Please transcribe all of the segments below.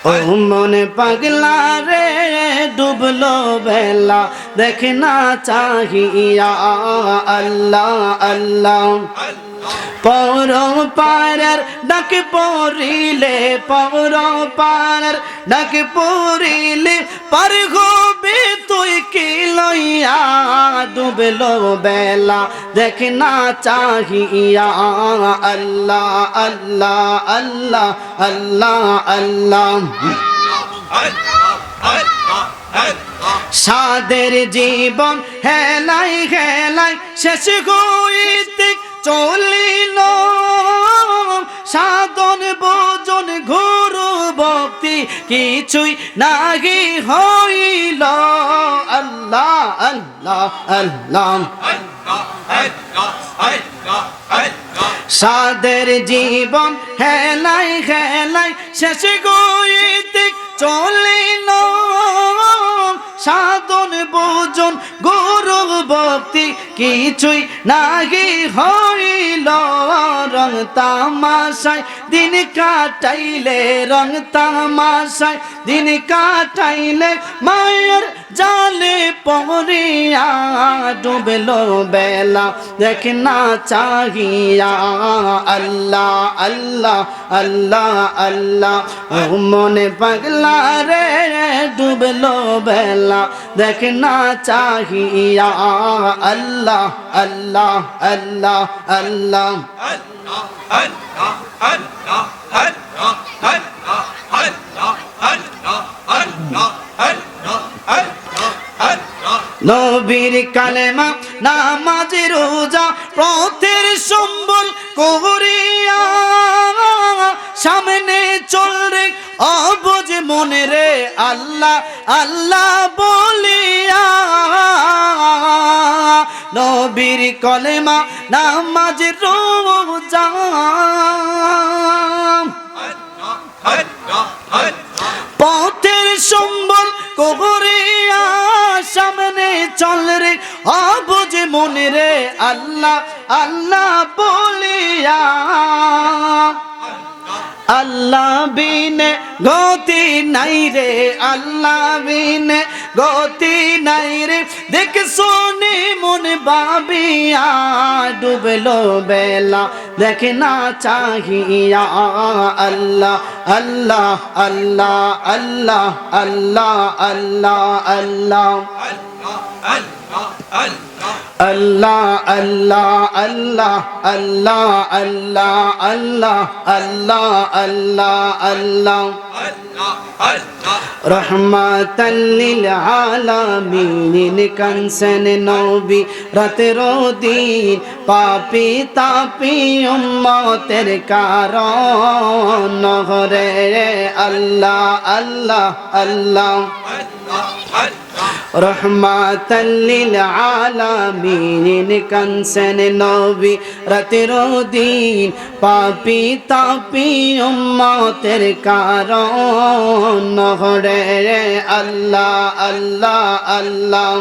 ও মন পাগলা রে ডুবলো বেলা দেখনা চাহিয়া আল্লাহ আল্লাহ পর পারের ডাক পড়িলে পর পারের ডাক পড়িলে পার হবে তুই কি লইয়া ডুবলো বেলা দেখনা চাহিয়া আল্লাহ আল্লাহ আল্লাহ আল্লাহ আল্লাহ সাদের জীবন হেলাই হেলাই শেষ হইতে চলিল সাধন ভোজন ঘোর ভক্তি কিছুই নাহি হইল আল্লাহ আল্লাহ আল্লাহ সাদের জীবন হেলাই হেলাই শেষ হইতে চলিল সাধন ভোজন গৌরব ভক্তি কিছুই নাহি হইল রং তামাশায় দিন কাটাইলে রং তামাশায় দিন কাটাইলে মায়ের জালে পড়িয়া ডুবলো বেলা দেখ না চাহিয়া আল্লাহ আল্লাহ আল্লাহ আল্লাহ ও মনে পাগলা রে ডুবলো বেলা দেখ না চাহিয়া আল্লাহ আল্লাহ আল্লাহ আল্লাহ নবীর কালেমা নামাজ রোজা পথের সম্বল করিয়া সামনে চল রে অবুঝ মনে রে আল্লাহ আল্লাহ বলিয়া নবীর কালেমা নামাজ রোজা পথের সম্বল করিয়া সামনে চল রে অবুঝ মনে রে আল্লাহ আল্লাহ বলিয়া আল্লাহ বিনে গতি নাই রে আল্লাহ বিনে গতি নাই রে দেখ শুনি মন ভাবিয়া ডুবলো বেলা দেখ না চাহিয়া আল্লাহ আল্লাহ আল্লাহ আল্লাহ আল্লাহ আল্লাহ আল্লাহ আল্লাহ আল্লাহ আল্লাহ আল্লাহ আল্লাহ আল্লাহ আল্লাহ আল্লাহ আল্লাহ রহমাতাল লিল আলামিন কানসেন নবী রাতের দিন পাপী তাপী উম্মতের কারণ রে আল্লাহ আল্লাহ আল্লাহ রহমাতাল লিল আলামিন কানসেন নবী রাতের দিন পাপী তাপী উম্মতের কারণ রে আল্লাহ আল্লাহ আল্লাহ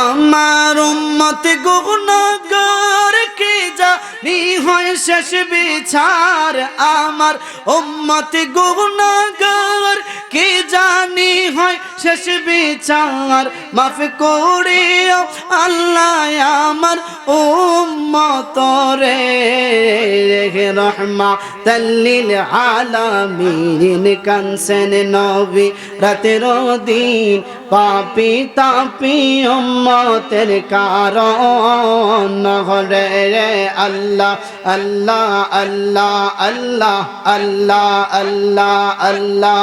আমার উম্মত গুনাহগার কে জানি হয় শেষ বিচার আমার উম্মত গুনাহগার কে জানি হয় শেষ বিচার মাফ করিও আল্লাহ আমার উম্মত রে রহমাতাল লিল আলামিন কানসেন নবী রাতের দিন পাপী তাপী উম্মতের কারণ রে আল্লাহ আল্লাহ আল্লাহ আল্লাহ আল্লাহ আল্লাহ আল্লাহ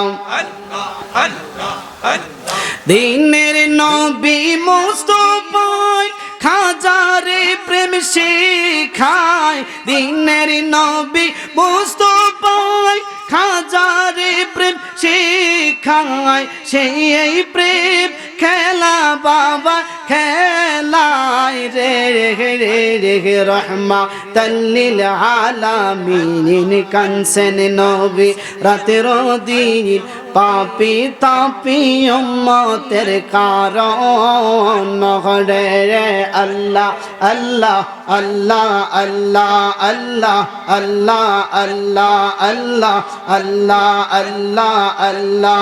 দিনের নবী মুস্তাফা খাজারে প্রেম শিখায় দিনের নবী মুস্তাফা খাজারে প্রেম শিখায় সেই প্রেম খেলা বাবা খেলায় রে রে রহমাতাল লিল আলামিন কানসেন নবী রাতের দিন পাপি তাপি উম্মতের কারণ রে আল্লাহ আল্লাহ আল্লাহ আল্লাহ আল্লাহ আল্লাহ আল্লাহ আল্লাহ আল্লাহ আল্লাহ আল্লাহ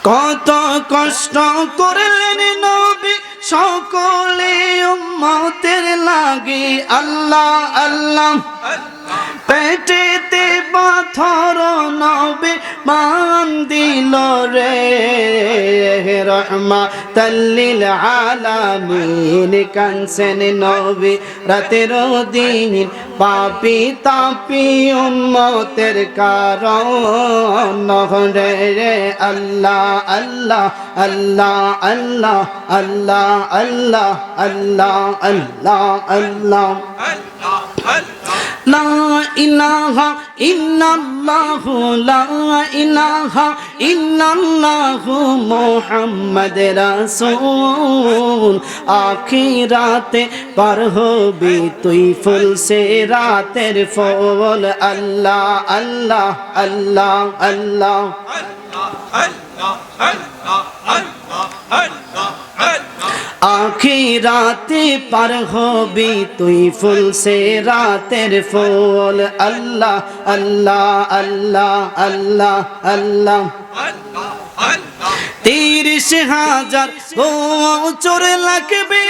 কত কষ্ট করলেন নবী সকলে উম্মতের লাগি আল্লাহ আল্লাহ পেটেতে পাথর নবী মান দিল রে রহমাতাল লিল আলামিন কানসেন নবী রাতের দিন পাপি তাপি উম্মতের কারণ রে আল্লাহ আল্লাহ আল্লাহ আল্লাহ আল্লাহ আল্লাহ আল্লাহ আল্লাহ আল্লাহ লা ইলাহা ইল্লাল্লাহু লা ইলাহা ইল্লাল্লাহু মুহাম্মাদুর রাসূল আখিরাতে পার হবি তুই ফুল সে রাতের ফুল আল্লাহ আল্লাহ আল্লাহ আল্লাহ আখিরাতে পার হবি তুই ফুল সে রাতের ফুল আল্লাহ আল্লাহ আল্লাহ আল্লাহ আল্লাহ 30,000 বছর লাগবে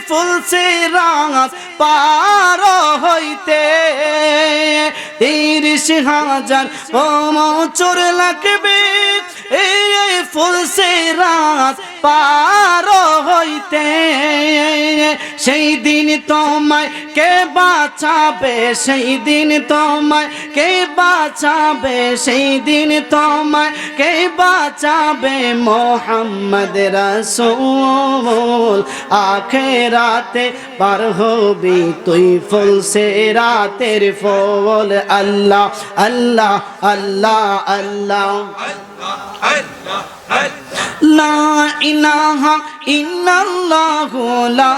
ফুল সে রাত পার হইতে 30,000 বছর লাগবে ফুল সে রাত পার হইতে সেই দিন তোমায় কে বাঁচাবে সেই দিন তোমায় কে বাঁচাবে সেই দিন তোমায় কে বাঁচাবে মুহাম্মদ রাসূল আখিরাতে পার হবি তুই ফুল সে রাতের ফুল আল্লাহ আল্লাহ আল্লাহ আল্লাহ লা ইলাহা ইল্লাল্লাহু লা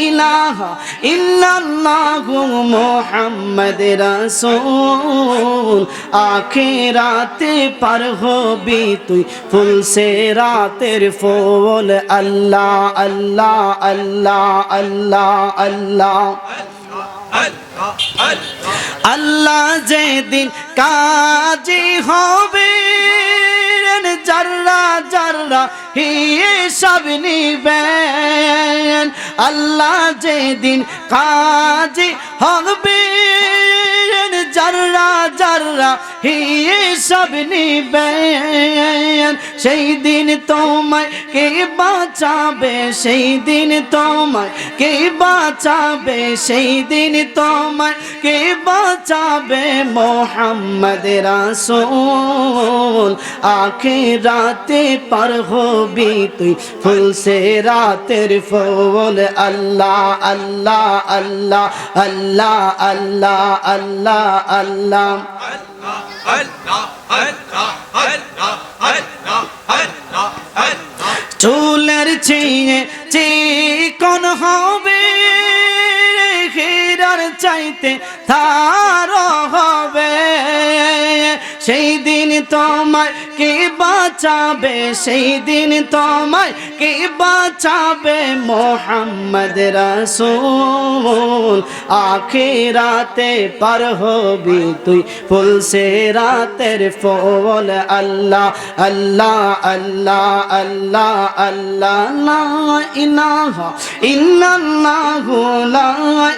ইলাহা ইল্লাল্লাহু মুহাম্মাদুর রাসূল আখিরাতে পার হবি তুই ফুল সে রাতের ফুল আল্লাহ আল্লাহ আল্লাহ আল্লাহ আল্লাহ আল্লাহ যেদিন কাজী হবে জাররা জাররা হিসাব নিবেন আল্লাহ যেদিন কাজী হবে জাররা জাররা হিসাব নিবেন সেই দিন তোমায় কে বাঁচাবে সেই দিন তোমায় কে বাঁচাবে সেই দিন তোমায় কে বাঁচাবে মুহাম্মদ রাসূল আখিরাতে পার হবি তুই ফুল সে রাতের ফুল আল্লাহ আল্লাহ আল্লাহ আল্লাহ আল্লাহ আল্লাহ আল্লাহ চুলের চেয়ে চিকন হবে হীরার চাইতে তার হবে সেই দিন তোমায় কে বাঁচাবে সেই দিন তোমায় কে বাঁচাবে মুহাম্মদ রাসূল আখিরাতে পার হবি তুই ফুল সে রাতের ফুল আল্লাহ আল্লাহ আল্লাহ আল্লাহ আল্লাহ লা ইলাহা ইল্লাল্লাহু লা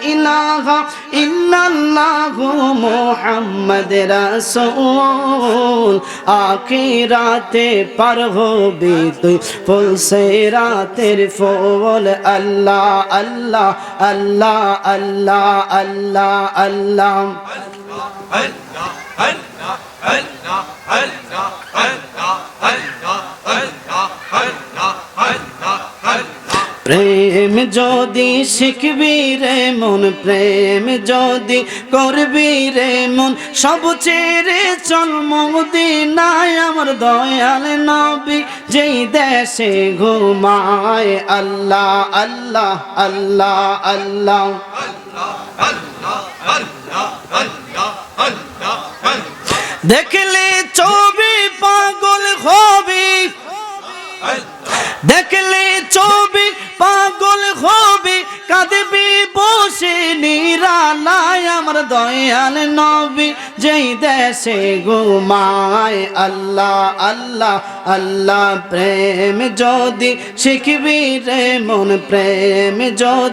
ইলাহা ইল্লাল্লাহু মুহাম্মাদুর রাসূল আখিরাতে পার হবি তুই ফুল সে রাতের ফুল আল্লাহ আল্লাহ আল্লাহ আল্লাহ আল্লাহ আল্লাহ প্রেম যদি শিখবি রে মন, প্রেম যদি করবি রে মন, সব ছেড়ে চল মদিনায় আমার দয়াল নবী যেই দেশে ঘুমায়। আল্লাহ আল্লাহ আল্লাহ আল্লাহ দেখলে ছবি পাগল হবি, দেখলে ছবি পাগল হবি, কাঁদবি বসে নিরালায় আমার দয়াল নবী যেই দেশে ঘুমায়। আল্লাহ আল্লাহ আল্লাহ প্রেম যদি শিখবি রে মন, প্রেম যদি